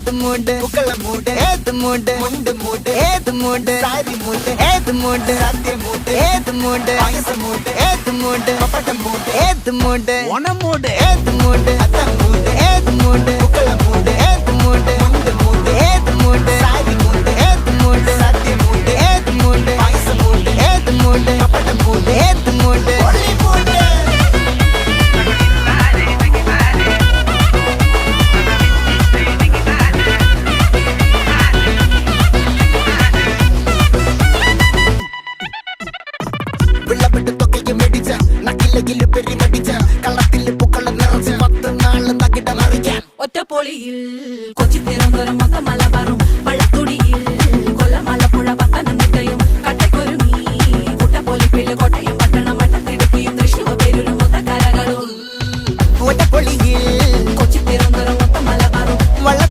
ഏത് മൂട് പുക്കള മൂട് ഏത് മൂട് മുണ്ട് മൂട് ഏത് മൂട് സാരി മൂട് ഏത് മൂട് സദ്യ മൂട് ഏത് മൂട് പായസ മൂട് ഏത് മൂട് പപ്പടം മൂട് ഏത് മൂട് ഓണം മൂട് ഏത് മൂട് അത്തം മൂട് ഏത് മൂട് പുക്കള മൂട് ഏത് മൂട് മുണ്ട് മൂട് ഏത് മൂട് സാരി മൂട് ഏത് മൂട് സദ്യ മൂട് ഏത് മൂട് പായസ മൂട് ഏത് മൂട് പപ്പടം മൂട് ഏത് മൂട് ഒളി മൂട് ഒറ്റപ്പൊളിയിൽ കൊച്ചി തിരുവനന്തപുരം മൊത്തമല